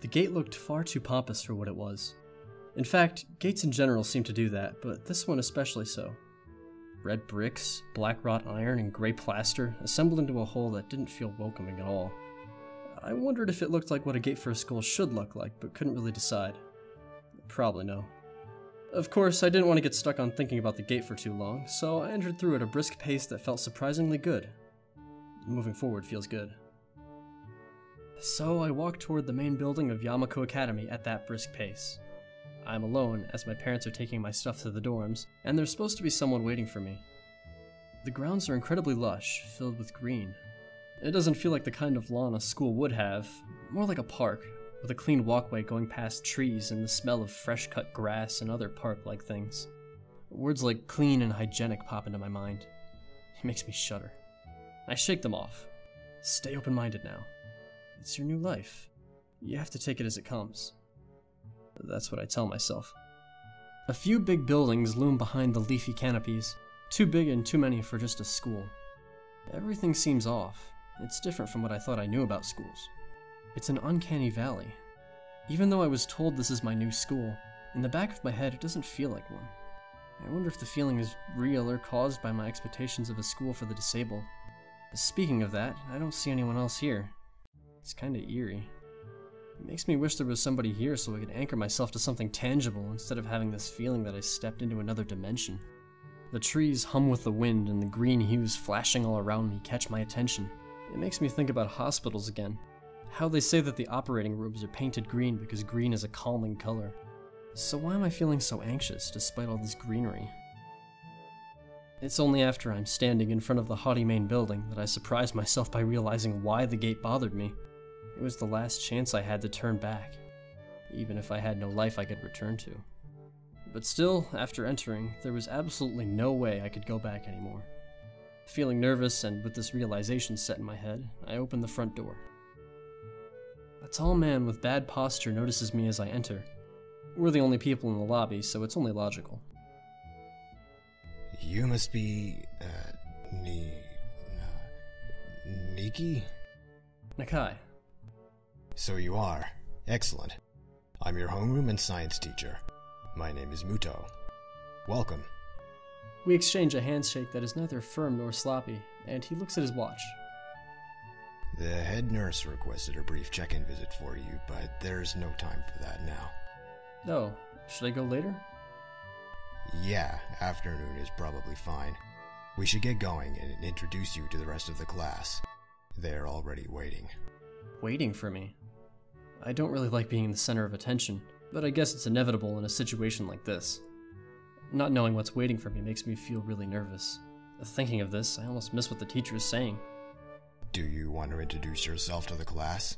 The gate looked far too pompous for what it was. In fact, gates in general seem to do that, but this one especially so. Red bricks, black wrought iron, and gray plaster assembled into a whole that didn't feel welcoming at all. I wondered if it looked like what a gate for a school should look like, but couldn't really decide. Probably no. Of course, I didn't want to get stuck on thinking about the gate for too long, so I entered through at a brisk pace that felt surprisingly good. Moving forward feels good. So I walked toward the main building of Yamaku Academy at that brisk pace. I'm alone, as my parents are taking my stuff to the dorms, and there's supposed to be someone waiting for me. The grounds are incredibly lush, filled with green. It doesn't feel like the kind of lawn a school would have, more like a park, with a clean walkway going past trees and the smell of fresh-cut grass and other park-like things. Words like clean and hygienic pop into my mind. It makes me shudder. I shake them off. Stay open-minded now. It's your new life. You have to take it as it comes. That's what I tell myself. A few big buildings loom behind the leafy canopies, too big and too many for just a school. Everything seems off. It's different from what I thought I knew about schools. It's an uncanny valley. Even though I was told this is my new school, in the back of my head it doesn't feel like one. I wonder if the feeling is real or caused by my expectations of a school for the disabled. Speaking of that, I don't see anyone else here. It's kinda eerie. It makes me wish there was somebody here so I could anchor myself to something tangible instead of having this feeling that I stepped into another dimension. The trees hum with the wind and the green hues flashing all around me catch my attention. It makes me think about hospitals again. How they say that the operating rooms are painted green because green is a calming color. So why am I feeling so anxious despite all this greenery? It's only after I'm standing in front of the haughty main building that I surprise myself by realizing why the gate bothered me. It was the last chance I had to turn back, even if I had no life I could return to. But still, after entering, there was absolutely no way I could go back anymore. Feeling nervous and with this realization set in my head, I opened the front door. A tall man with bad posture notices me as I enter. We're the only people in the lobby, so it's only logical. You must be, Nikki? Nakai. So you are. Excellent. I'm your homeroom and science teacher. My name is Mutou. Welcome. We exchange a handshake that is neither firm nor sloppy, and he looks at his watch. The head nurse requested a brief check-in visit for you, but there's no time for that now. Oh, should I go later? Yeah, afternoon is probably fine. We should get going and introduce you to the rest of the class. They're already waiting. Waiting for me? I don't really like being the center of attention, but I guess it's inevitable in a situation like this. Not knowing what's waiting for me makes me feel really nervous. Thinking of this, I almost miss what the teacher is saying. Do you want to introduce yourself to the class?